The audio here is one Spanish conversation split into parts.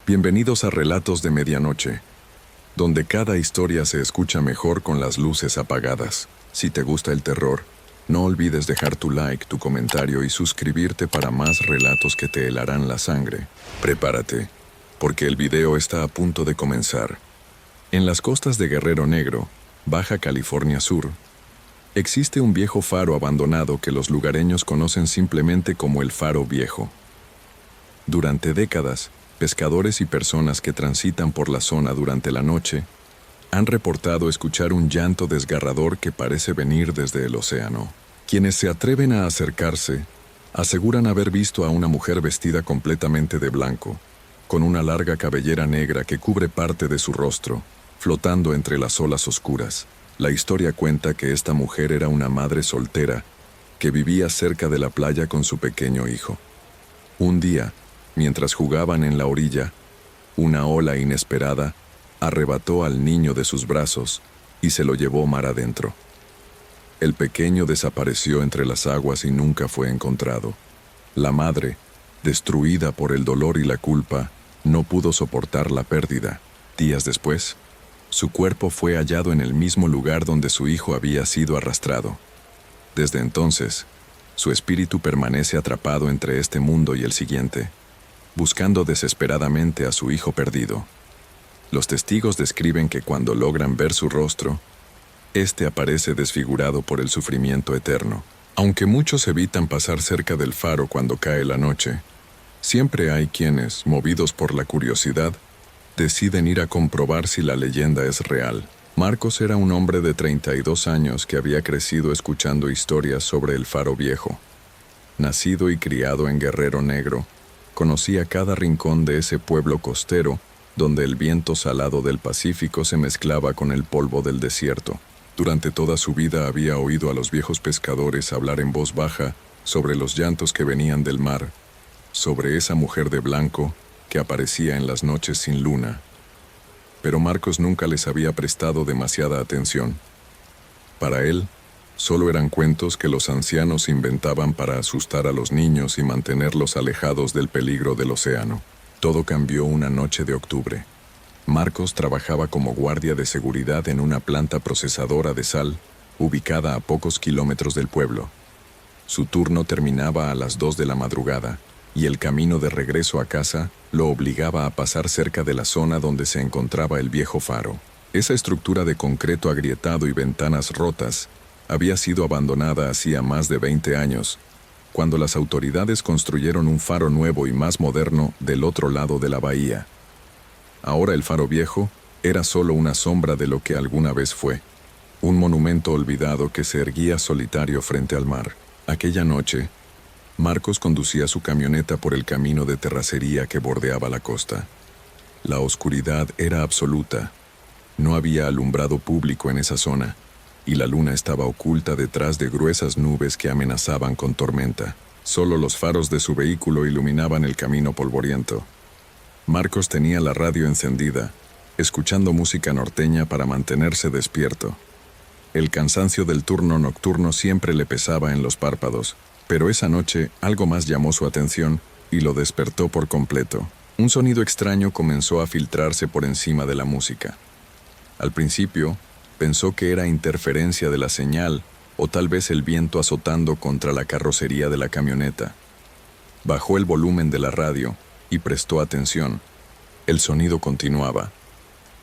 Bienvenidos a Relatos de Medianoche, donde cada historia se escucha mejor con las luces apagadas. Si te gusta el terror, no olvides dejar tu like, tu comentario y suscribirte para más relatos que te helarán la sangre. Prepárate, porque el video está a punto de comenzar. En las costas de Guerrero Negro, Baja California Sur, existe un viejo faro abandonado que los lugareños conocen simplemente como el Faro Viejo. Durante décadas, pescadores y personas que transitan por la zona durante la noche han reportado escuchar un llanto desgarrador que parece venir desde el océano. Quienes se atreven a acercarse aseguran haber visto a una mujer vestida completamente de blanco, con una larga cabellera negra que cubre parte de su rostro, flotando entre las olas oscuras. La historia cuenta que esta mujer era una madre soltera que vivía cerca de la playa con su pequeño hijo. Un día, mientras jugaban en la orilla, una ola inesperada arrebató al niño de sus brazos y se lo llevó mar adentro. El pequeño desapareció entre las aguas y nunca fue encontrado. La madre, destruida por el dolor y la culpa, no pudo soportar la pérdida. Días después, su cuerpo fue hallado en el mismo lugar donde su hijo había sido arrastrado. Desde entonces, su espíritu permanece atrapado entre este mundo y el siguiente, buscando desesperadamente a su hijo perdido. Los testigos describen que cuando logran ver su rostro, este aparece desfigurado por el sufrimiento eterno. Aunque muchos evitan pasar cerca del faro cuando cae la noche, siempre hay quienes, movidos por la curiosidad, deciden ir a comprobar si la leyenda es real. Marcos era un hombre de 32 años que había crecido escuchando historias sobre el Faro Viejo. Nacido y criado en Guerrero Negro, conocía cada rincón de ese pueblo costero donde el viento salado del Pacífico se mezclaba con el polvo del desierto. Durante toda su vida había oído a los viejos pescadores hablar en voz baja sobre los llantos que venían del mar, sobre esa mujer de blanco que aparecía en las noches sin luna. Pero Marcos nunca les había prestado demasiada atención. Para él, solo eran cuentos que los ancianos inventaban para asustar a los niños y mantenerlos alejados del peligro del océano. Todo cambió una noche de octubre. Marcos trabajaba como guardia de seguridad en una planta procesadora de sal, ubicada a pocos kilómetros del pueblo. Su turno terminaba a las 2 de la madrugada, y el camino de regreso a casa lo obligaba a pasar cerca de la zona donde se encontraba el viejo faro. Esa estructura de concreto agrietado y ventanas rotas había sido abandonada hacía más de 20 años, cuando las autoridades construyeron un faro nuevo y más moderno del otro lado de la bahía. Ahora el Faro Viejo era solo una sombra de lo que alguna vez fue, un monumento olvidado que se erguía solitario frente al mar. Aquella noche, Marcos conducía su camioneta por el camino de terracería que bordeaba la costa. La oscuridad era absoluta. No había alumbrado público en esa zona, y la luna estaba oculta detrás de gruesas nubes que amenazaban con tormenta. Solo los faros de su vehículo iluminaban el camino polvoriento. Marcos tenía la radio encendida, escuchando música norteña para mantenerse despierto. El cansancio del turno nocturno siempre le pesaba en los párpados, pero esa noche algo más llamó su atención y lo despertó por completo. Un sonido extraño comenzó a filtrarse por encima de la música. Al principio, pensó que era interferencia de la señal o tal vez el viento azotando contra la carrocería de la camioneta. Bajó el volumen de la radio y prestó atención. El sonido continuaba.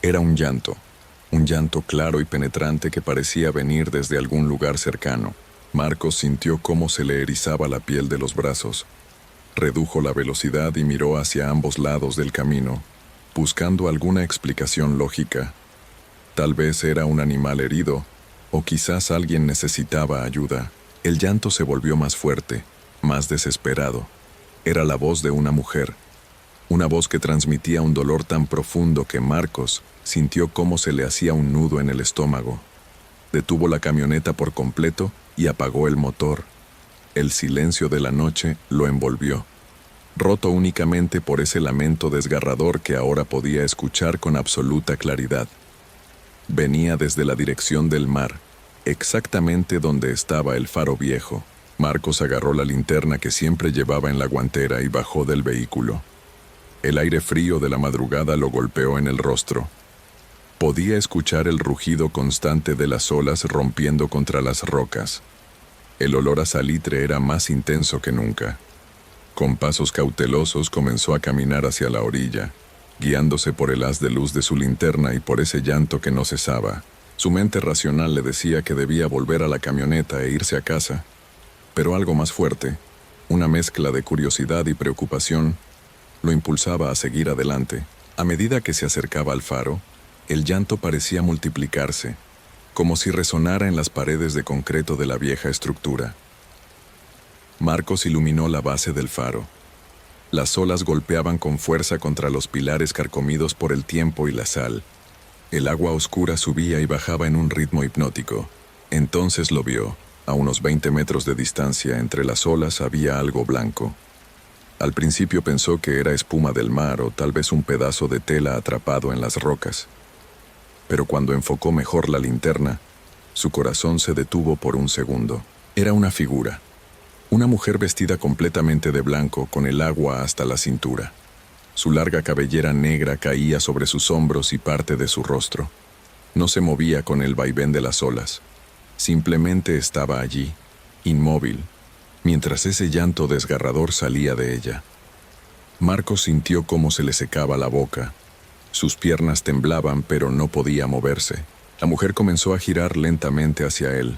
Era un llanto claro y penetrante que parecía venir desde algún lugar cercano. Marcos sintió cómo se le erizaba la piel de los brazos. Redujo la velocidad y miró hacia ambos lados del camino, buscando alguna explicación lógica. Tal vez era un animal herido, o quizás alguien necesitaba ayuda. El llanto se volvió más fuerte, más desesperado. Era la voz de una mujer, una voz que transmitía un dolor tan profundo que Marcos sintió cómo se le hacía un nudo en el estómago. Detuvo la camioneta por completo y apagó el motor. El silencio de la noche lo envolvió, roto únicamente por ese lamento desgarrador que ahora podía escuchar con absoluta claridad. Venía desde la dirección del mar, exactamente donde estaba el Faro Viejo. Marcos agarró la linterna que siempre llevaba en la guantera y bajó del vehículo. El aire frío de la madrugada lo golpeó en el rostro. Podía escuchar el rugido constante de las olas rompiendo contra las rocas. El olor a salitre era más intenso que nunca. Con pasos cautelosos comenzó a caminar hacia la orilla, guiándose por el haz de luz de su linterna y por ese llanto que no cesaba. Su mente racional le decía que debía volver a la camioneta e irse a casa. Pero algo más fuerte, una mezcla de curiosidad y preocupación, lo impulsaba a seguir adelante. A medida que se acercaba al faro, el llanto parecía multiplicarse, como si resonara en las paredes de concreto de la vieja estructura. Marcos iluminó la base del faro. Las olas golpeaban con fuerza contra los pilares carcomidos por el tiempo y la sal. El agua oscura subía y bajaba en un ritmo hipnótico. Entonces lo vio. A unos 20 metros de distancia entre las olas había algo blanco. Al principio pensó que era espuma del mar o tal vez un pedazo de tela atrapado en las rocas. Pero cuando enfocó mejor la linterna, su corazón se detuvo por un segundo. Era una figura. Una mujer vestida completamente de blanco con el agua hasta la cintura. Su larga cabellera negra caía sobre sus hombros y parte de su rostro. No se movía con el vaivén de las olas. Simplemente estaba allí, inmóvil, mientras ese llanto desgarrador salía de ella. Marcos sintió cómo se le secaba la boca. Sus piernas temblaban, pero no podía moverse. La mujer comenzó a girar lentamente hacia él.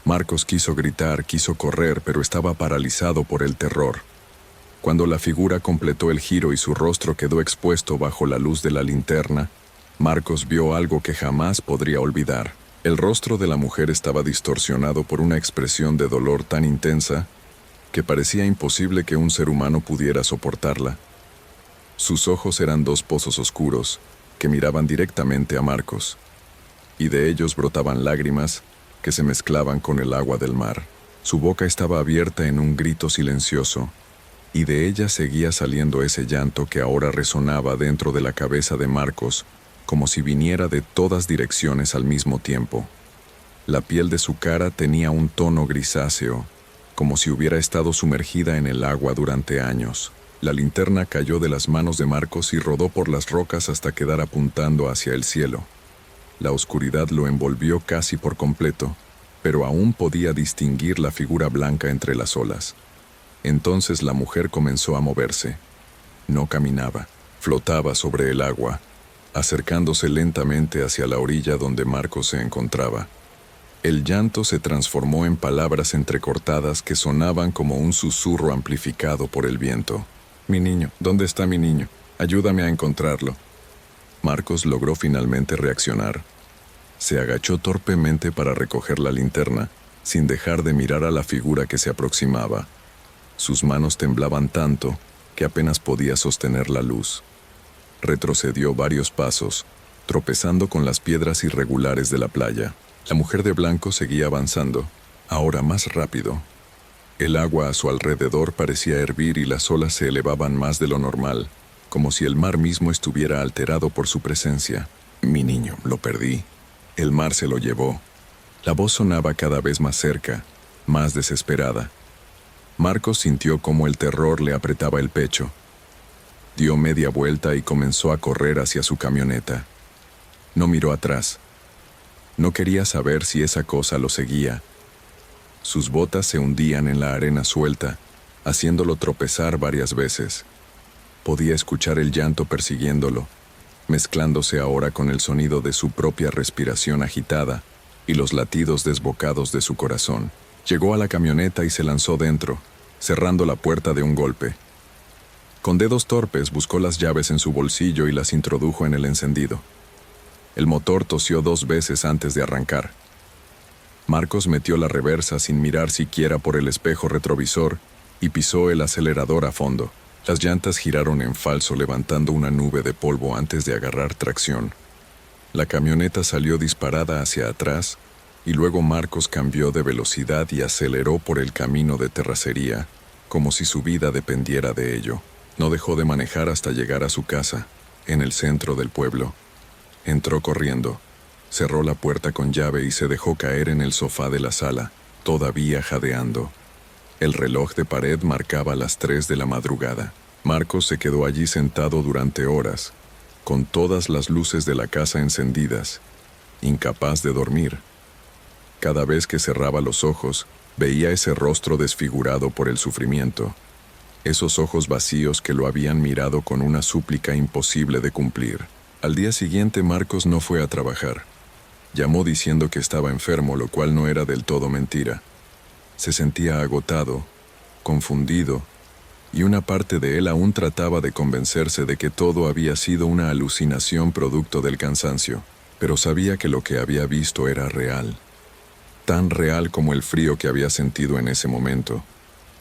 Marcos quiso gritar, quiso correr, pero estaba paralizado por el terror. Cuando la figura completó el giro y su rostro quedó expuesto bajo la luz de la linterna, Marcos vio algo que jamás podría olvidar. El rostro de la mujer estaba distorsionado por una expresión de dolor tan intensa que parecía imposible que un ser humano pudiera soportarla. Sus ojos eran dos pozos oscuros que miraban directamente a Marcos, y de ellos brotaban lágrimas que se mezclaban con el agua del mar. Su boca estaba abierta en un grito silencioso, y de ella seguía saliendo ese llanto que ahora resonaba dentro de la cabeza de Marcos, como si viniera de todas direcciones al mismo tiempo. La piel de su cara tenía un tono grisáceo, como si hubiera estado sumergida en el agua durante años. La linterna cayó de las manos de Marcos y rodó por las rocas hasta quedar apuntando hacia el cielo. La oscuridad lo envolvió casi por completo, pero aún podía distinguir la figura blanca entre las olas. Entonces la mujer comenzó a moverse. No caminaba, flotaba sobre el agua, acercándose lentamente hacia la orilla donde Marcos se encontraba. El llanto se transformó en palabras entrecortadas que sonaban como un susurro amplificado por el viento. «Mi niño, ¿dónde está mi niño? Ayúdame a encontrarlo». Marcos logró finalmente reaccionar. Se agachó torpemente para recoger la linterna, sin dejar de mirar a la figura que se aproximaba. Sus manos temblaban tanto que apenas podía sostener la luz. Retrocedió varios pasos, tropezando con las piedras irregulares de la playa. La mujer de blanco seguía avanzando, ahora más rápido. El agua a su alrededor parecía hervir y las olas se elevaban más de lo normal, como si el mar mismo estuviera alterado por su presencia. «Mi niño, lo perdí. El mar se lo llevó». La voz sonaba cada vez más cerca, más desesperada. Marcos sintió cómo el terror le apretaba el pecho. Dio media vuelta y comenzó a correr hacia su camioneta. No miró atrás. No quería saber si esa cosa lo seguía. Sus botas se hundían en la arena suelta, haciéndolo tropezar varias veces. Podía escuchar el llanto persiguiéndolo, mezclándose ahora con el sonido de su propia respiración agitada y los latidos desbocados de su corazón. Llegó a la camioneta y se lanzó dentro, cerrando la puerta de un golpe. Con dedos torpes buscó las llaves en su bolsillo y las introdujo en el encendido. El motor tosió 2 veces antes de arrancar. Marcos metió la reversa sin mirar siquiera por el espejo retrovisor y pisó el acelerador a fondo. Las llantas giraron en falso levantando una nube de polvo antes de agarrar tracción. La camioneta salió disparada hacia atrás y luego Marcos cambió de velocidad y aceleró por el camino de terracería, como si su vida dependiera de ello. No dejó de manejar hasta llegar a su casa, en el centro del pueblo. Entró corriendo, cerró la puerta con llave y se dejó caer en el sofá de la sala, todavía jadeando. El reloj de pared marcaba las 3 de la madrugada. Marcos se quedó allí sentado durante horas, con todas las luces de la casa encendidas, incapaz de dormir. Cada vez que cerraba los ojos, veía ese rostro desfigurado por el sufrimiento, esos ojos vacíos que lo habían mirado con una súplica imposible de cumplir. Al día siguiente Marcos no fue a trabajar. Llamó diciendo que estaba enfermo, lo cual no era del todo mentira. Se sentía agotado, confundido, y una parte de él aún trataba de convencerse de que todo había sido una alucinación producto del cansancio, pero sabía que lo que había visto era real. Tan real como el frío que había sentido en ese momento,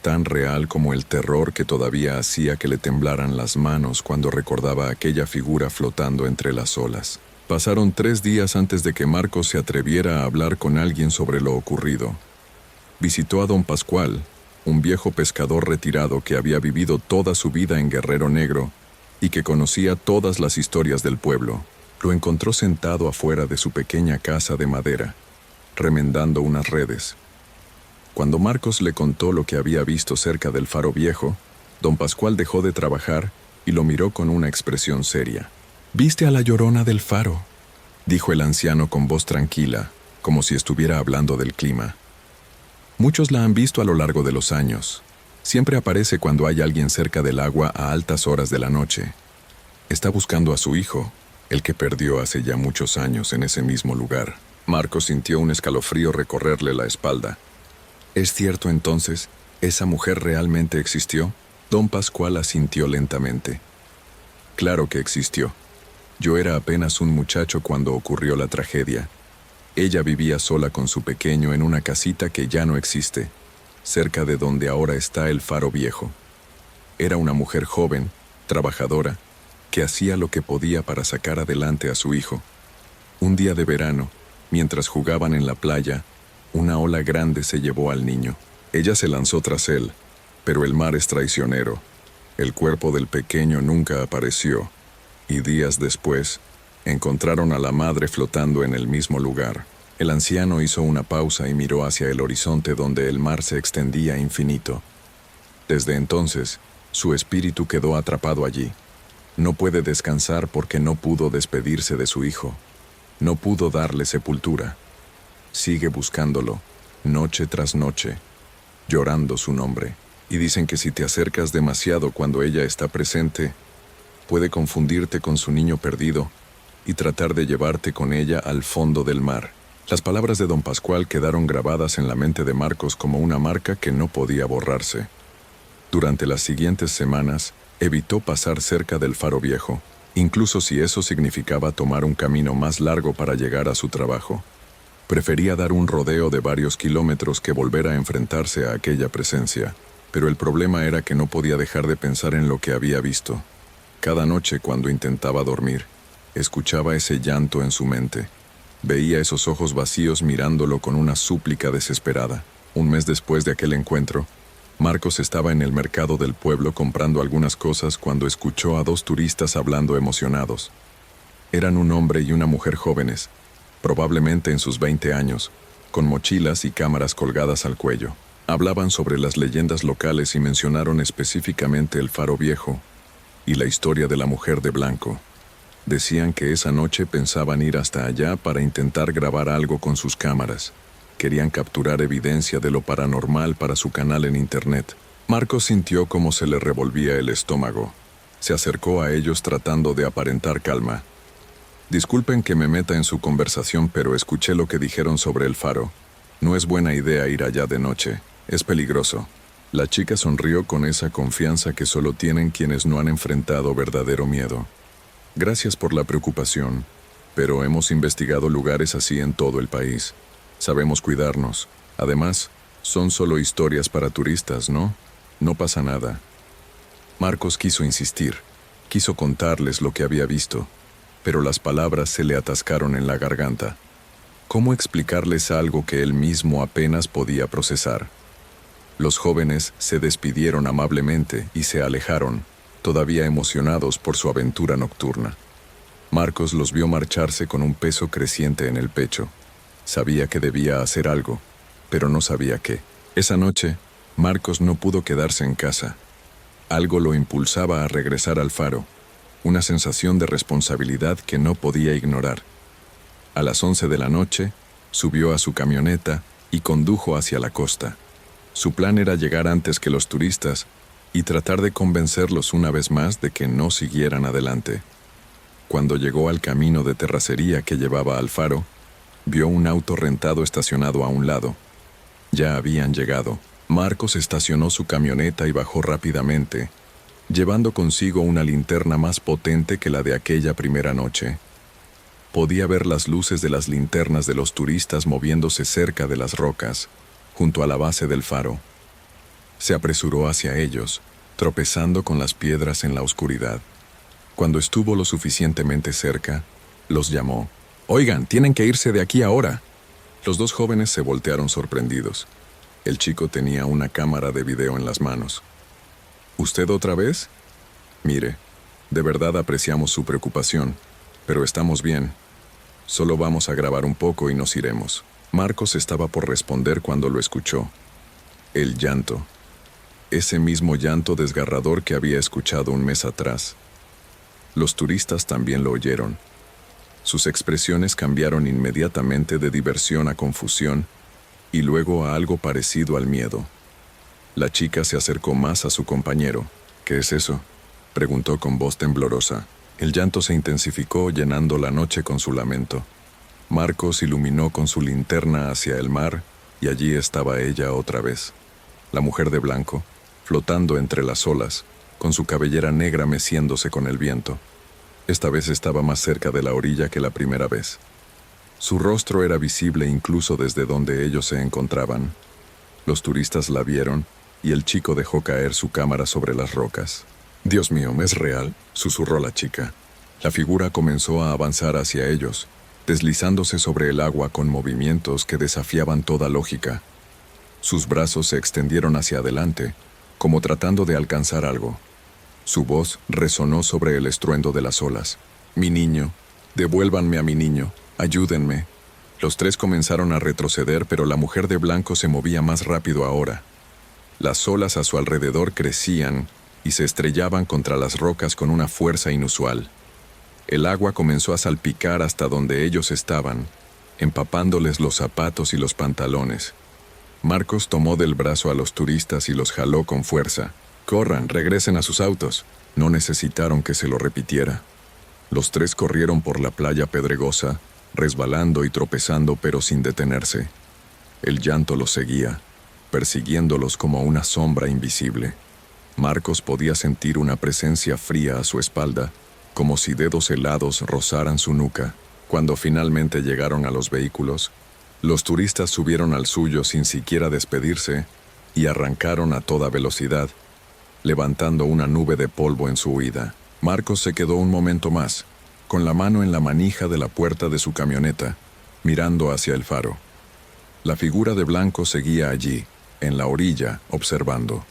tan real como el terror que todavía hacía que le temblaran las manos cuando recordaba aquella figura flotando entre las olas. Pasaron 3 días antes de que Marcos se atreviera a hablar con alguien sobre lo ocurrido. Visitó a don Pascual, un viejo pescador retirado que había vivido toda su vida en Guerrero Negro y que conocía todas las historias del pueblo. Lo encontró sentado afuera de su pequeña casa de madera, remendando unas redes. Cuando Marcos le contó lo que había visto cerca del faro viejo, don Pascual dejó de trabajar y lo miró con una expresión seria. «¿Viste a la llorona del faro?», dijo el anciano con voz tranquila, como si estuviera hablando del clima. «Muchos la han visto a lo largo de los años. Siempre aparece cuando hay alguien cerca del agua a altas horas de la noche. Está buscando a su hijo, el que perdió hace ya muchos años en ese mismo lugar». Marcos sintió un escalofrío recorrerle la espalda. «¿Es cierto entonces? ¿Esa mujer realmente existió?». Don Pascual asintió lentamente. «Claro que existió. Yo era apenas un muchacho cuando ocurrió la tragedia. Ella vivía sola con su pequeño en una casita que ya no existe, cerca de donde ahora está el faro viejo. Era una mujer joven, trabajadora, que hacía lo que podía para sacar adelante a su hijo. Un día de verano, mientras jugaban en la playa, una ola grande se llevó al niño. Ella se lanzó tras él, pero el mar es traicionero. El cuerpo del pequeño nunca apareció, y días después, encontraron a la madre flotando en el mismo lugar. El anciano hizo una pausa y miró hacia el horizonte donde el mar se extendía infinito. Desde entonces, su espíritu quedó atrapado allí. No puede descansar porque no pudo despedirse de su hijo. No pudo darle sepultura. Sigue buscándolo, noche tras noche, llorando su nombre. Y dicen que si te acercas demasiado cuando ella está presente, puede confundirte con su niño perdido y tratar de llevarte con ella al fondo del mar. Las palabras de don Pascual quedaron grabadas en la mente de Marcos como una marca que no podía borrarse. Durante las siguientes semanas, evitó pasar cerca del faro viejo, incluso si eso significaba tomar un camino más largo para llegar a su trabajo. Prefería dar un rodeo de varios kilómetros que volver a enfrentarse a aquella presencia, pero el problema era que no podía dejar de pensar en lo que había visto. Cada noche cuando intentaba dormir, escuchaba ese llanto en su mente. Veía esos ojos vacíos mirándolo con una súplica desesperada. Un mes después de aquel encuentro, Marcos estaba en el mercado del pueblo comprando algunas cosas cuando escuchó a 2 turistas hablando emocionados. Eran un hombre y una mujer jóvenes, probablemente en sus 20 años, con mochilas y cámaras colgadas al cuello. Hablaban sobre las leyendas locales y mencionaron específicamente el faro viejo y la historia de la mujer de blanco. Decían que esa noche pensaban ir hasta allá para intentar grabar algo con sus cámaras. Querían capturar evidencia de lo paranormal para su canal en internet. Marcos sintió cómo se le revolvía el estómago. Se acercó a ellos tratando de aparentar calma. «Disculpen que me meta en su conversación, pero escuché lo que dijeron sobre el faro. No es buena idea ir allá de noche. Es peligroso». La chica sonrió con esa confianza que solo tienen quienes no han enfrentado verdadero miedo. «Gracias por la preocupación, pero hemos investigado lugares así en todo el país. Sabemos cuidarnos. Además, son solo historias para turistas, ¿no? No pasa nada». Marcos quiso insistir, quiso contarles lo que había visto, pero las palabras se le atascaron en la garganta. ¿Cómo explicarles algo que él mismo apenas podía procesar? Los jóvenes se despidieron amablemente y se alejaron, todavía emocionados por su aventura nocturna. Marcos los vio marcharse con un peso creciente en el pecho. Sabía que debía hacer algo, pero no sabía qué. Esa noche, Marcos no pudo quedarse en casa. Algo lo impulsaba a regresar al faro, una sensación de responsabilidad que no podía ignorar. A las 11 de la noche, subió a su camioneta y condujo hacia la costa. Su plan era llegar antes que los turistas y tratar de convencerlos una vez más de que no siguieran adelante. Cuando llegó al camino de terracería que llevaba al faro, vio un auto rentado estacionado a un lado. Ya habían llegado. Marcos estacionó su camioneta y bajó rápidamente, llevando consigo una linterna más potente que la de aquella primera noche. Podía ver las luces de las linternas de los turistas moviéndose cerca de las rocas, junto a la base del faro. Se apresuró hacia ellos, tropezando con las piedras en la oscuridad. Cuando estuvo lo suficientemente cerca, los llamó. «Oigan, tienen que irse de aquí ahora». Los dos jóvenes se voltearon sorprendidos. El chico tenía una cámara de video en las manos. «¿Usted otra vez?» «Mire, de verdad apreciamos su preocupación, pero estamos bien. Solo vamos a grabar un poco y nos iremos». Marcos estaba por responder cuando lo escuchó. El llanto. Ese mismo llanto desgarrador que había escuchado un mes atrás. Los turistas también lo oyeron. Sus expresiones cambiaron inmediatamente de diversión a confusión y luego a algo parecido al miedo. La chica se acercó más a su compañero. «¿Qué es eso?», preguntó con voz temblorosa. El llanto se intensificó, llenando la noche con su lamento. Marcos iluminó con su linterna hacia el mar y allí estaba ella otra vez. La mujer de blanco, flotando entre las olas, con su cabellera negra meciéndose con el viento. Esta vez estaba más cerca de la orilla que la primera vez. Su rostro era visible incluso desde donde ellos se encontraban. Los turistas la vieron y el chico dejó caer su cámara sobre las rocas. «Dios mío, ¿es real?», susurró la chica. La figura comenzó a avanzar hacia ellos, deslizándose sobre el agua con movimientos que desafiaban toda lógica. Sus brazos se extendieron hacia adelante, como tratando de alcanzar algo. Su voz resonó sobre el estruendo de las olas. «Mi niño, devuélvanme a mi niño, ayúdenme». Los tres comenzaron a retroceder, pero la mujer de blanco se movía más rápido ahora. Las olas a su alrededor crecían y se estrellaban contra las rocas con una fuerza inusual. El agua comenzó a salpicar hasta donde ellos estaban, empapándoles los zapatos y los pantalones. Marcos tomó del brazo a los turistas y los jaló con fuerza. «Corran, regresen a sus autos». No necesitaron que se lo repitiera. Los tres corrieron por la playa pedregosa, resbalando y tropezando pero sin detenerse. El llanto los seguía, persiguiéndolos como una sombra invisible. Marcos podía sentir una presencia fría a su espalda, como si dedos helados rozaran su nuca. Cuando finalmente llegaron a los vehículos, los turistas subieron al suyo sin siquiera despedirse y arrancaron a toda velocidad, levantando una nube de polvo en su huida. Marcos se quedó un momento más, con la mano en la manija de la puerta de su camioneta, mirando hacia el faro. La figura de blanco seguía allí, en la orilla, observando.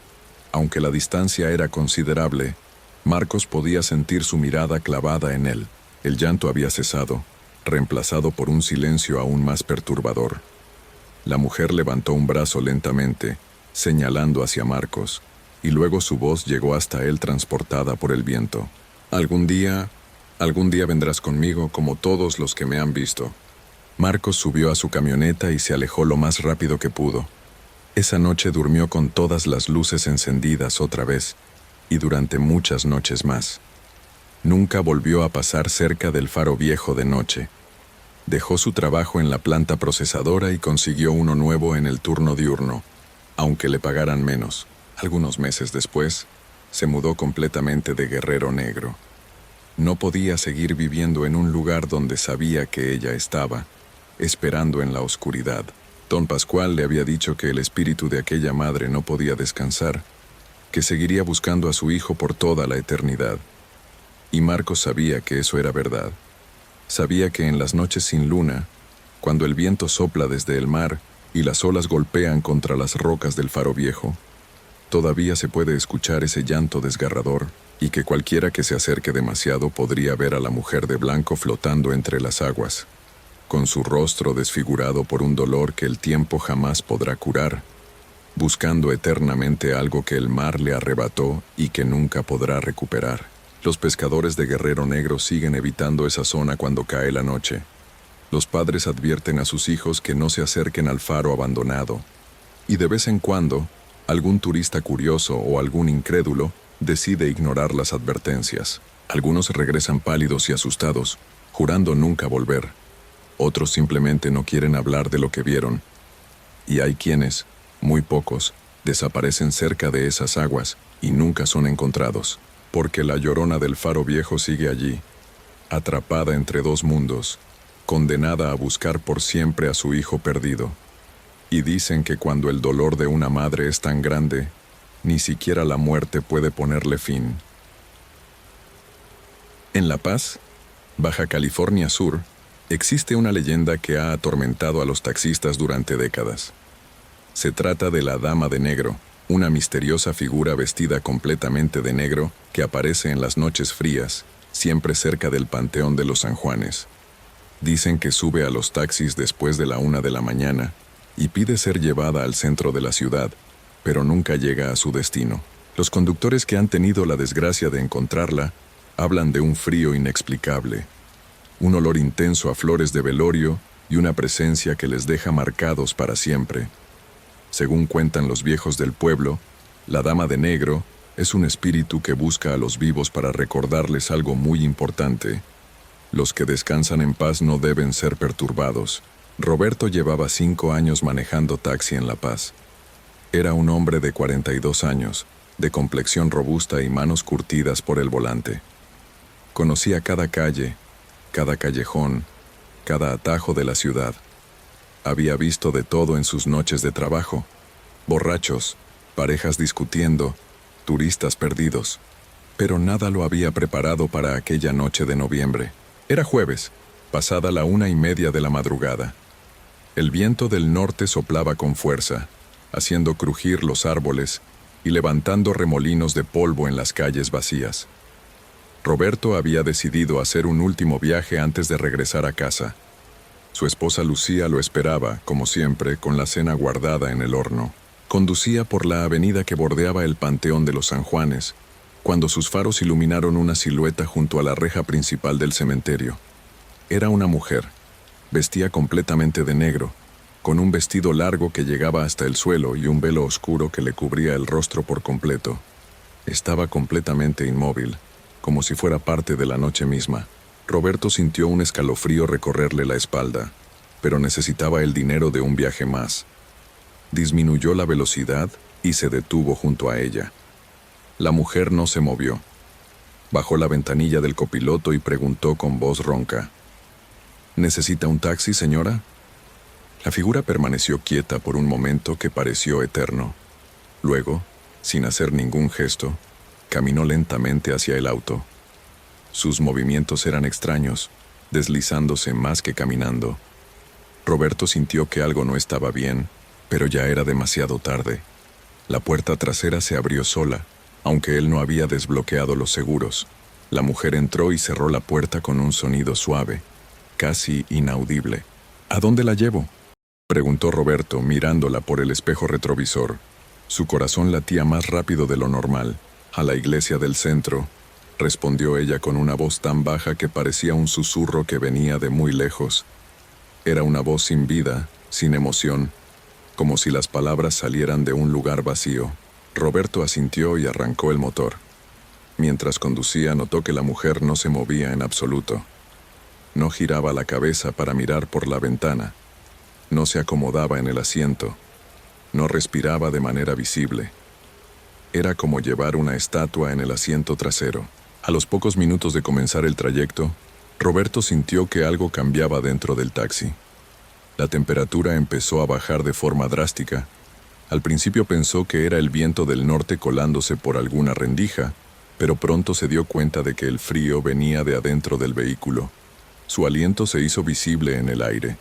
Aunque la distancia era considerable, Marcos podía sentir su mirada clavada en él. El llanto había cesado, reemplazado por un silencio aún más perturbador. La mujer levantó un brazo lentamente, señalando hacia Marcos, y luego su voz llegó hasta él transportada por el viento. Algún día vendrás conmigo como todos los que me han visto». Marcos subió a su camioneta y se alejó lo más rápido que pudo. Esa noche durmió con todas las luces encendidas otra vez, y durante muchas noches más. Nunca volvió a pasar cerca del faro viejo de noche. Dejó su trabajo en la planta procesadora y consiguió uno nuevo en el turno diurno, aunque le pagaran menos. Algunos meses después, se mudó completamente de Guerrero Negro. No podía seguir viviendo en un lugar donde sabía que ella estaba, esperando en la oscuridad. Don Pascual le había dicho que el espíritu de aquella madre no podía descansar, que seguiría buscando a su hijo por toda la eternidad. Y Marcos sabía que eso era verdad. Sabía que en las noches sin luna, cuando el viento sopla desde el mar y las olas golpean contra las rocas del faro viejo, todavía se puede escuchar ese llanto desgarrador, y que cualquiera que se acerque demasiado podría ver a la mujer de blanco flotando entre las aguas, con su rostro desfigurado por un dolor que el tiempo jamás podrá curar, buscando eternamente algo que el mar le arrebató y que nunca podrá recuperar. Los pescadores de Guerrero Negro siguen evitando esa zona cuando cae la noche. Los padres advierten a sus hijos que no se acerquen al faro abandonado, y de vez en cuando, algún turista curioso o algún incrédulo decide ignorar las advertencias. Algunos regresan pálidos y asustados, jurando nunca volver. Otros simplemente no quieren hablar de lo que vieron. Y hay quienes, muy pocos, desaparecen cerca de esas aguas y nunca son encontrados, porque la llorona del faro viejo sigue allí, atrapada entre dos mundos, condenada a buscar por siempre a su hijo perdido. Y dicen que cuando el dolor de una madre es tan grande, ni siquiera la muerte puede ponerle fin. En La Paz, Baja California Sur, existe una leyenda que ha atormentado a los taxistas durante décadas. Se trata de la Dama de Negro, una misteriosa figura vestida completamente de negro que aparece en las noches frías, siempre cerca del Panteón de los San Juanes. Dicen que sube a los taxis después de la 1 de la mañana y pide ser llevada al centro de la ciudad, pero nunca llega a su destino. Los conductores que han tenido la desgracia de encontrarla hablan de un frío inexplicable, un olor intenso a flores de velorio y una presencia que les deja marcados para siempre. Según cuentan los viejos del pueblo, la Dama de Negro es un espíritu que busca a los vivos para recordarles algo muy importante. Los que descansan en paz no deben ser perturbados. Roberto llevaba 5 años manejando taxi en La Paz. Era un hombre de 42 años, de complexión robusta y manos curtidas por el volante. Conocía cada calle, cada callejón, cada atajo de la ciudad. Había visto de todo en sus noches de trabajo: borrachos, parejas discutiendo, turistas perdidos. Pero nada lo había preparado para aquella noche de noviembre. Era jueves, pasada la 1:30 de la madrugada. El viento del norte soplaba con fuerza, haciendo crujir los árboles y levantando remolinos de polvo en las calles vacías. Roberto había decidido hacer un último viaje antes de regresar a casa. Su esposa Lucía lo esperaba, como siempre, con la cena guardada en el horno. Conducía por la avenida que bordeaba el Panteón de los San Juanes, cuando sus faros iluminaron una silueta junto a la reja principal del cementerio. Era una mujer. Vestía completamente de negro, con un vestido largo que llegaba hasta el suelo y un velo oscuro que le cubría el rostro por completo. Estaba completamente inmóvil, como si fuera parte de la noche misma. Roberto sintió un escalofrío recorrerle la espalda, pero necesitaba el dinero de un viaje más. Disminuyó la velocidad y se detuvo junto a ella. La mujer no se movió. Bajó la ventanilla del copiloto y preguntó con voz ronca: ¿Necesita un taxi, señora? La figura permaneció quieta por un momento que pareció eterno. Luego, sin hacer ningún gesto, caminó lentamente hacia el auto. Sus movimientos eran extraños, deslizándose más que caminando. Roberto sintió que algo no estaba bien, pero ya era demasiado tarde. La puerta trasera se abrió sola, aunque él no había desbloqueado los seguros. La mujer entró y cerró la puerta con un sonido suave, casi inaudible. ¿A dónde la llevo?, preguntó Roberto, mirándola por el espejo retrovisor. Su corazón latía más rápido de lo normal. «A la iglesia del centro», respondió ella con una voz tan baja que parecía un susurro que venía de muy lejos. Era una voz sin vida, sin emoción, como si las palabras salieran de un lugar vacío. Roberto asintió y arrancó el motor. Mientras conducía, notó que la mujer no se movía en absoluto. No giraba la cabeza para mirar por la ventana. No se acomodaba en el asiento. No respiraba de manera visible. Era como llevar una estatua en el asiento trasero. A los pocos minutos de comenzar el trayecto, Roberto sintió que algo cambiaba dentro del taxi. La temperatura empezó a bajar de forma drástica. Al principio pensó que era el viento del norte colándose por alguna rendija, pero pronto se dio cuenta de que el frío venía de adentro del vehículo. Su aliento se hizo visible en el aire.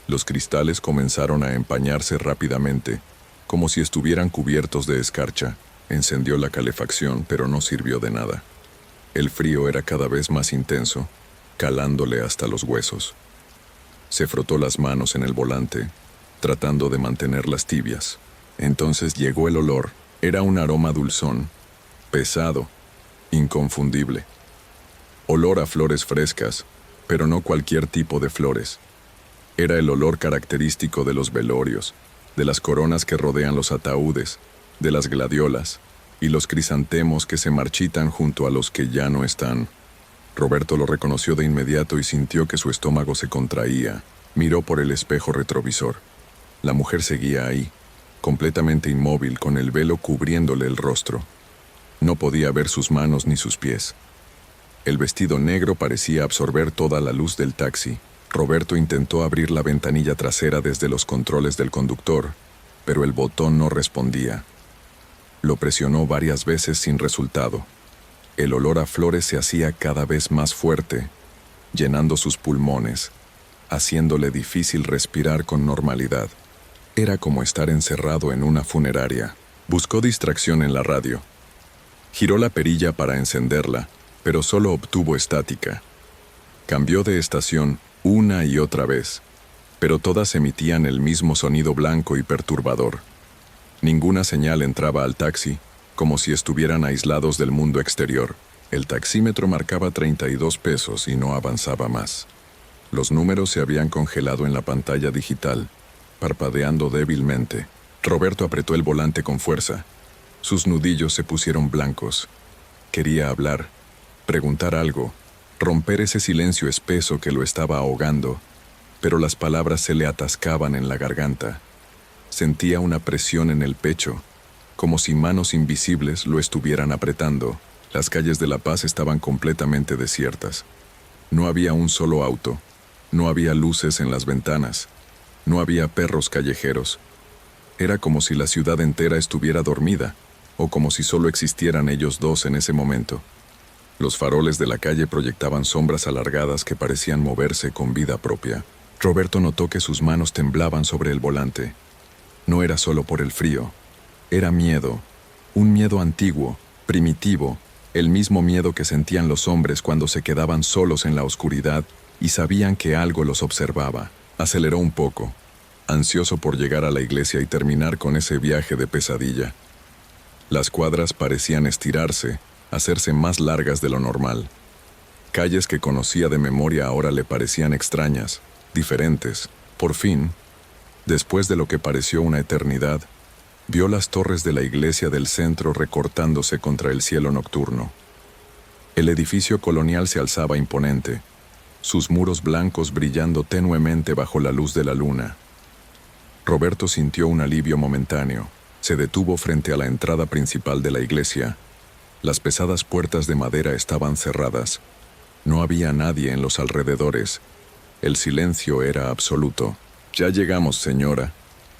Los cristales comenzaron a empañarse rápidamente, como si estuvieran cubiertos de escarcha. Encendió la calefacción, pero no sirvió de nada. El frío era cada vez más intenso, calándole hasta los huesos. Se frotó las manos en el volante, tratando de mantenerlas tibias. Entonces llegó el olor. Era un aroma dulzón, pesado, inconfundible. Olor a flores frescas, pero no cualquier tipo de flores. Era el olor característico de los velorios, de las coronas que rodean los ataúdes, de las gladiolas y los crisantemos que se marchitan junto a los que ya no están. Roberto lo reconoció de inmediato y sintió que su estómago se contraía. Miró por el espejo retrovisor. La mujer seguía ahí, completamente inmóvil, con el velo cubriéndole el rostro. No podía ver sus manos ni sus pies. El vestido negro parecía absorber toda la luz del taxi. Roberto intentó abrir la ventanilla trasera desde los controles del conductor, pero el botón no respondía. Lo presionó varias veces sin resultado. El olor a flores se hacía cada vez más fuerte, llenando sus pulmones, haciéndole difícil respirar con normalidad. Era como estar encerrado en una funeraria. Buscó distracción en la radio. Giró la perilla para encenderla, pero solo obtuvo estática. Cambió de estación una y otra vez, pero todas emitían el mismo sonido blanco y perturbador. Ninguna señal entraba al taxi, como si estuvieran aislados del mundo exterior. El taxímetro marcaba 32 pesos y no avanzaba más. Los números se habían congelado en la pantalla digital, parpadeando débilmente. Roberto apretó el volante con fuerza. Sus nudillos se pusieron blancos. Quería hablar, preguntar algo, romper ese silencio espeso que lo estaba ahogando, pero las palabras se le atascaban en la garganta. Sentía una presión en el pecho, como si manos invisibles lo estuvieran apretando. Las calles de La Paz estaban completamente desiertas. No había un solo auto, no había luces en las ventanas, no había perros callejeros. Era como si la ciudad entera estuviera dormida, o como si solo existieran ellos dos en ese momento. Los faroles de la calle proyectaban sombras alargadas que parecían moverse con vida propia. Roberto notó que sus manos temblaban sobre el volante. No era solo por el frío, era miedo, un miedo antiguo, primitivo, el mismo miedo que sentían los hombres cuando se quedaban solos en la oscuridad y sabían que algo los observaba. Aceleró un poco, ansioso por llegar a la iglesia y terminar con ese viaje de pesadilla. Las cuadras parecían estirarse, hacerse más largas de lo normal. Calles que conocía de memoria ahora le parecían extrañas, diferentes. Por fin, después de lo que pareció una eternidad, vio las torres de la iglesia del centro recortándose contra el cielo nocturno. El edificio colonial se alzaba imponente, sus muros blancos brillando tenuemente bajo la luz de la luna. Roberto sintió un alivio momentáneo. Se detuvo frente a la entrada principal de la iglesia. Las pesadas puertas de madera estaban cerradas. No había nadie en los alrededores. El silencio era absoluto. «Ya llegamos, señora»,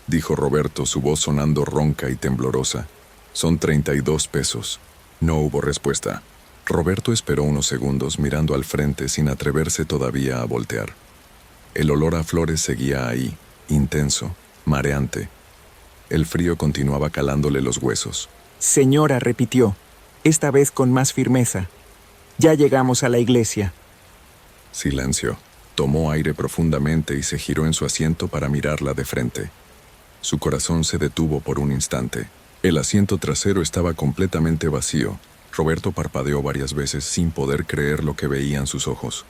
dijo Roberto, su voz sonando ronca y temblorosa. «Son 32 pesos». No hubo respuesta. Roberto esperó unos segundos mirando al frente sin atreverse todavía a voltear. El olor a flores seguía ahí, intenso, mareante. El frío continuaba calándole los huesos. «Señora», repitió, esta vez con más firmeza. «Ya llegamos a la iglesia». Silencio. Tomó aire profundamente y se giró en su asiento para mirarla de frente. Su corazón se detuvo por un instante. El asiento trasero estaba completamente vacío. Roberto parpadeó varias veces sin poder creer lo que veían sus ojos.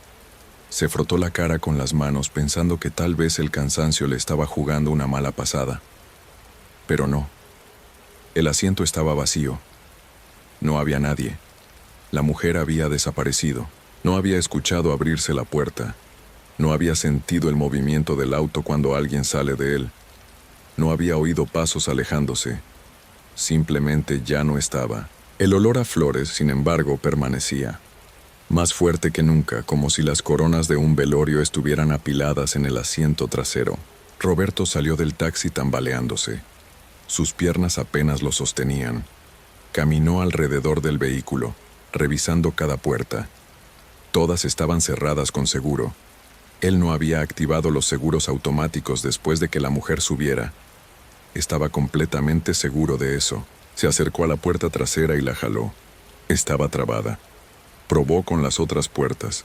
Se frotó la cara con las manos pensando que tal vez el cansancio le estaba jugando una mala pasada. Pero no. El asiento estaba vacío. No había nadie. La mujer había desaparecido. No había escuchado abrirse la puerta. No había sentido el movimiento del auto cuando alguien sale de él. No había oído pasos alejándose. Simplemente ya no estaba. El olor a flores, sin embargo, permanecía. Más fuerte que nunca, como si las coronas de un velorio estuvieran apiladas en el asiento trasero. Roberto salió del taxi tambaleándose. Sus piernas apenas lo sostenían. Caminó alrededor del vehículo, revisando cada puerta. Todas estaban cerradas con seguro. Él no había activado los seguros automáticos después de que la mujer subiera. Estaba completamente seguro de eso. Se acercó a la puerta trasera y la jaló. Estaba trabada. Probó con las otras puertas,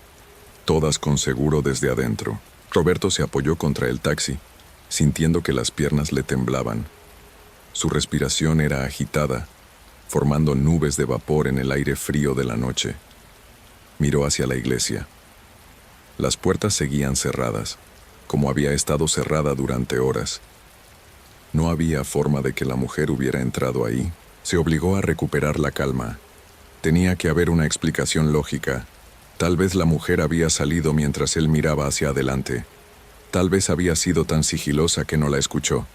todas con seguro desde adentro. Roberto se apoyó contra el taxi, sintiendo que las piernas le temblaban. Su respiración era agitada, formando nubes de vapor en el aire frío de la noche. Miró hacia la iglesia. Las puertas seguían cerradas, como había estado cerrada durante horas. No había forma de que la mujer hubiera entrado ahí. Se obligó a recuperar la calma. Tenía que haber una explicación lógica. Tal vez la mujer había salido mientras él miraba hacia adelante. Tal vez había sido tan sigilosa que no la escuchó.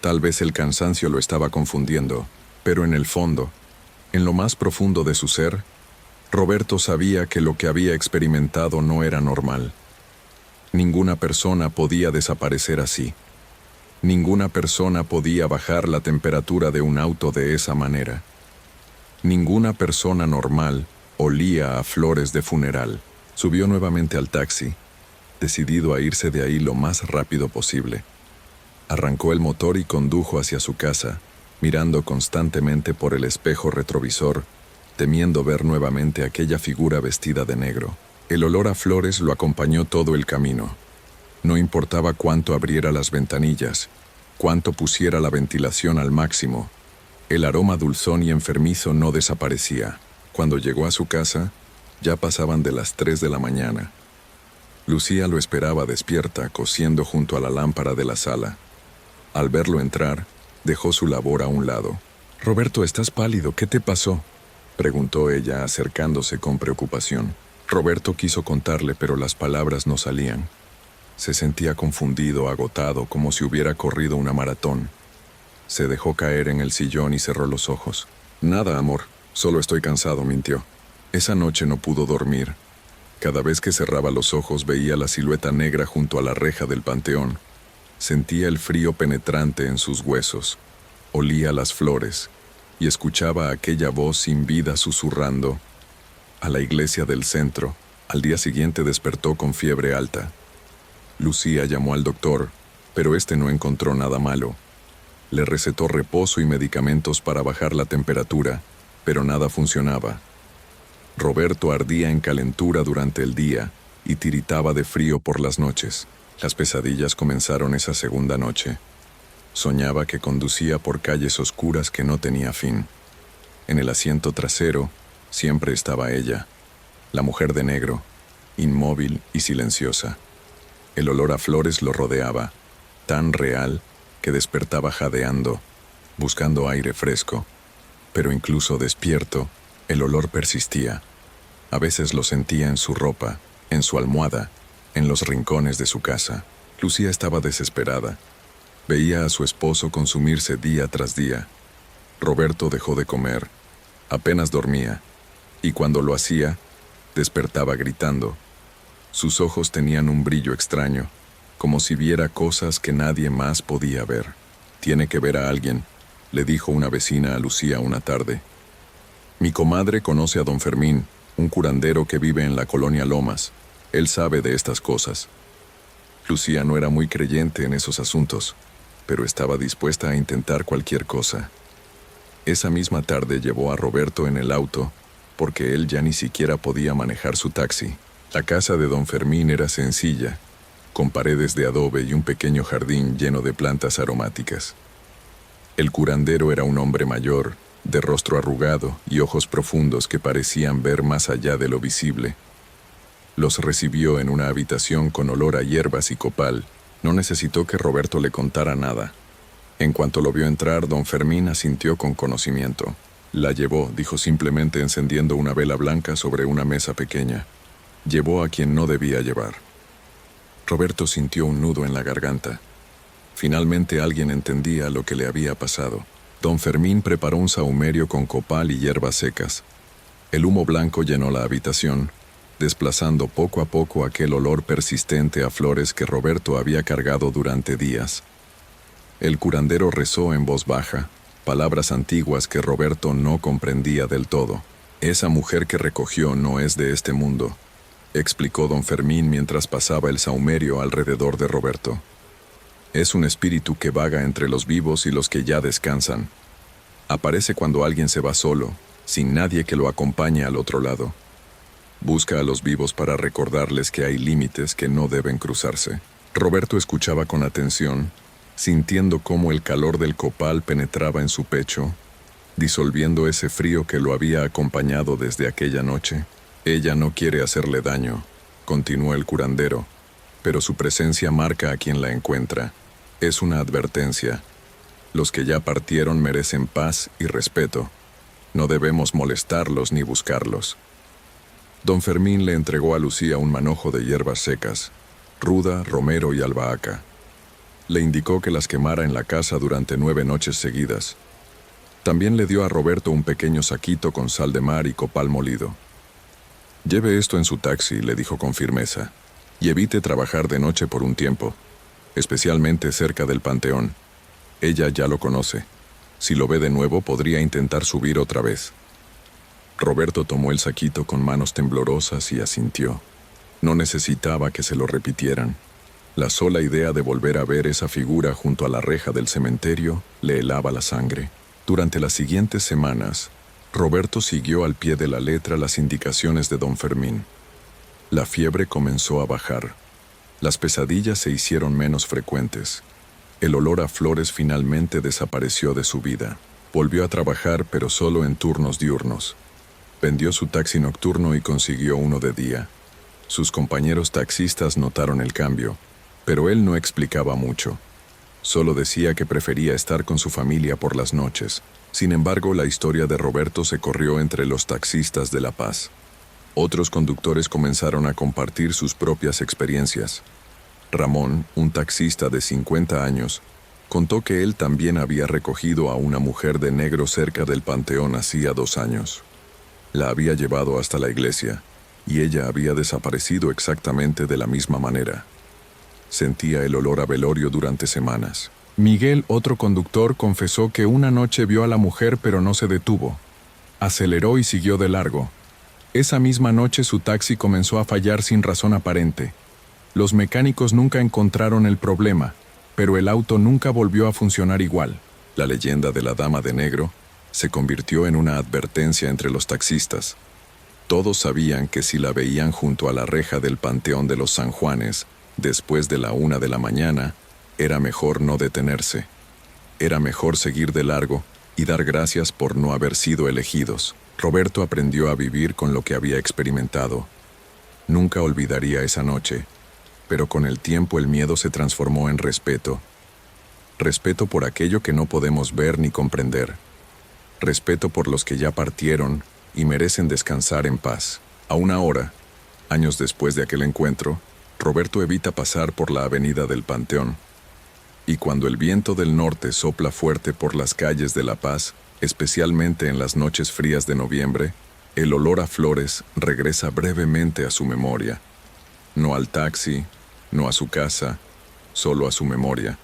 Tal vez el cansancio lo estaba confundiendo. Pero en el fondo, en lo más profundo de su ser, Roberto sabía que lo que había experimentado no era normal. Ninguna persona podía desaparecer así. Ninguna persona podía bajar la temperatura de un auto de esa manera. Ninguna persona normal olía a flores de funeral. Subió nuevamente al taxi, decidido a irse de ahí lo más rápido posible. Arrancó el motor y condujo hacia su casa, mirando constantemente por el espejo retrovisor, temiendo ver nuevamente aquella figura vestida de negro. El olor a flores lo acompañó todo el camino. No importaba cuánto abriera las ventanillas, cuánto pusiera la ventilación al máximo, el aroma dulzón y enfermizo no desaparecía. Cuando llegó a su casa, ya pasaban de las 3 de la mañana. Lucía lo esperaba despierta, cosiendo junto a la lámpara de la sala. Al verlo entrar, dejó su labor a un lado. «Roberto, estás pálido, ¿qué te pasó?», preguntó ella, acercándose con preocupación. Roberto quiso contarle, pero las palabras no salían. Se sentía confundido, agotado, como si hubiera corrido una maratón. Se dejó caer en el sillón y cerró los ojos. «Nada, amor, solo estoy cansado», mintió. Esa noche no pudo dormir. Cada vez que cerraba los ojos veía la silueta negra junto a la reja del panteón. Sentía el frío penetrante en sus huesos. Olía las flores y escuchaba aquella voz sin vida susurrando. A la iglesia del centro. Al día siguiente despertó con fiebre alta. Lucía llamó al doctor, pero este no encontró nada malo. Le recetó reposo y medicamentos para bajar la temperatura, pero nada funcionaba. Roberto ardía en calentura durante el día y tiritaba de frío por las noches. Las pesadillas comenzaron esa segunda noche. Soñaba que conducía por calles oscuras que no tenía fin. En el asiento trasero siempre estaba ella, la mujer de negro, inmóvil y silenciosa. El olor a flores lo rodeaba, tan real que despertaba jadeando, buscando aire fresco. Pero incluso despierto, el olor persistía. A veces lo sentía en su ropa, en su almohada, en los rincones de su casa. Lucía estaba desesperada. Veía a su esposo consumirse día tras día. Roberto dejó de comer, apenas dormía, y cuando lo hacía, despertaba gritando. Sus ojos tenían un brillo extraño, como si viera cosas que nadie más podía ver. «Tiene que ver a alguien», le dijo una vecina a Lucía una tarde. «Mi comadre conoce a don Fermín, un curandero que vive en la colonia Lomas. Él sabe de estas cosas». Lucía no era muy creyente en esos asuntos, pero estaba dispuesta a intentar cualquier cosa. Esa misma tarde llevó a Roberto en el auto, porque él ya ni siquiera podía manejar su taxi. La casa de don Fermín era sencilla, con paredes de adobe y un pequeño jardín lleno de plantas aromáticas. El curandero era un hombre mayor, de rostro arrugado y ojos profundos que parecían ver más allá de lo visible. Los recibió en una habitación con olor a hierbas y copal. No necesitó que Roberto le contara nada. En cuanto lo vio entrar, don Fermín asintió con conocimiento. «La llevó», dijo simplemente encendiendo una vela blanca sobre una mesa pequeña. Llevó a quien no debía llevar. Roberto sintió un nudo en la garganta. Finalmente alguien entendía lo que le había pasado. Don Fermín preparó un sahumerio con copal y hierbas secas. El humo blanco llenó la habitación, desplazando poco a poco aquel olor persistente a flores que Roberto había cargado durante días. El curandero rezó en voz baja, palabras antiguas que Roberto no comprendía del todo. «Esa mujer que recogió no es de este mundo», explicó don Fermín mientras pasaba el sahumerio alrededor de Roberto. «Es un espíritu que vaga entre los vivos y los que ya descansan. Aparece cuando alguien se va solo, sin nadie que lo acompañe al otro lado. Busca a los vivos para recordarles que hay límites que no deben cruzarse». Roberto escuchaba con atención, sintiendo cómo el calor del copal penetraba en su pecho, disolviendo ese frío que lo había acompañado desde aquella noche. Ella no quiere hacerle daño, continuó el curandero, pero su presencia marca a quien la encuentra. Es una advertencia. Los que ya partieron merecen paz y respeto. No debemos molestarlos ni buscarlos. Don Fermín le entregó a Lucía un manojo de hierbas secas, ruda, romero y albahaca. Le indicó que las quemara en la casa durante 9 noches seguidas. También le dio a Roberto un pequeño saquito con sal de mar y copal molido. «Lleve esto en su taxi», le dijo con firmeza, «y evite trabajar de noche por un tiempo, especialmente cerca del panteón. Ella ya lo conoce. Si lo ve de nuevo, podría intentar subir otra vez». Roberto tomó el saquito con manos temblorosas y asintió. No necesitaba que se lo repitieran. La sola idea de volver a ver esa figura junto a la reja del cementerio le helaba la sangre. Durante las siguientes semanas, Roberto siguió al pie de la letra las indicaciones de don Fermín. La fiebre comenzó a bajar. Las pesadillas se hicieron menos frecuentes. El olor a flores finalmente desapareció de su vida. Volvió a trabajar, pero solo en turnos diurnos. Vendió su taxi nocturno y consiguió uno de día. Sus compañeros taxistas notaron el cambio, pero él no explicaba mucho. Solo decía que prefería estar con su familia por las noches. Sin embargo, la historia de Roberto se corrió entre los taxistas de La Paz. Otros conductores comenzaron a compartir sus propias experiencias. Ramón, un taxista de 50 años, contó que él también había recogido a una mujer de negro cerca del panteón hacía 2 años. La había llevado hasta la iglesia, y ella había desaparecido exactamente de la misma manera. Sentía el olor a velorio durante semanas. Miguel, otro conductor, confesó que una noche vio a la mujer pero no se detuvo. Aceleró y siguió de largo. Esa misma noche su taxi comenzó a fallar sin razón aparente. Los mecánicos nunca encontraron el problema, pero el auto nunca volvió a funcionar igual. La leyenda de la Dama de Negro se convirtió en una advertencia entre los taxistas. Todos sabían que si la veían junto a la reja del Panteón de los San Juanes, después de la 1 de la mañana, era mejor no detenerse. Era mejor seguir de largo y dar gracias por no haber sido elegidos. Roberto aprendió a vivir con lo que había experimentado. Nunca olvidaría esa noche, pero con el tiempo el miedo se transformó en respeto. Respeto por aquello que no podemos ver ni comprender. Respeto por los que ya partieron y merecen descansar en paz. Aún ahora, años después de aquel encuentro, Roberto evita pasar por la avenida del Panteón. Y cuando el viento del norte sopla fuerte por las calles de La Paz, especialmente en las noches frías de noviembre, el olor a flores regresa brevemente a su memoria. No al taxi, no a su casa, solo a su memoria.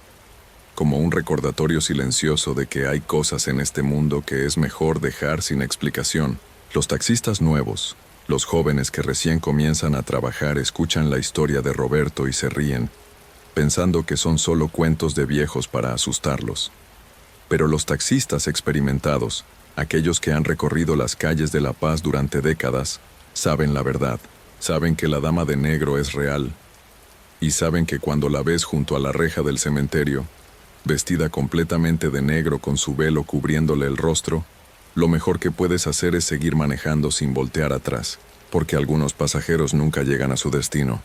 Como un recordatorio silencioso de que hay cosas en este mundo que es mejor dejar sin explicación. Los taxistas nuevos, los jóvenes que recién comienzan a trabajar, escuchan la historia de Roberto y se ríen, pensando que son solo cuentos de viejos para asustarlos. Pero los taxistas experimentados, aquellos que han recorrido las calles de La Paz durante décadas, saben la verdad, saben que la Dama de Negro es real, y saben que cuando la ves junto a la reja del cementerio, vestida completamente de negro con su velo cubriéndole el rostro, lo mejor que puedes hacer es seguir manejando sin voltear atrás, porque algunos pasajeros nunca llegan a su destino,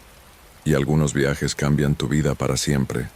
y algunos viajes cambian tu vida para siempre.